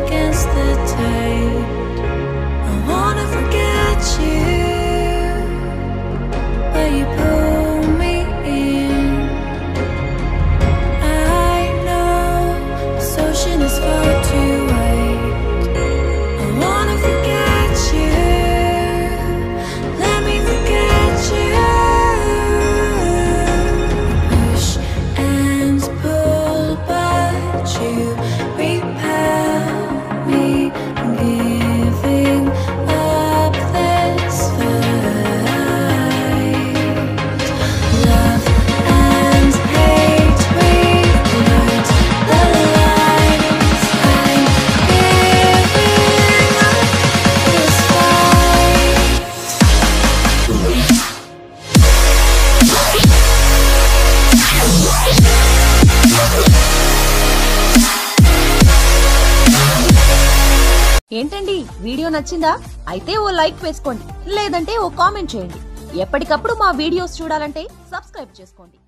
Against the tide, I wanna forget you, but you pull me in. I know this ocean is far too wide. I wanna forget you, let me forget you. Push and pull, but you repel me, giving up this fight. Love and hate, we've learned the lines. I'm giving up this fight. ఏంటండి video నచ్చిందా? అయితే ఓ like వేసుకోండి, లేదంటే ఓ comment చేయండి. ఎప్పటికప్పుడు మా videos చూడాలంటే subscribe చేసుకోండి.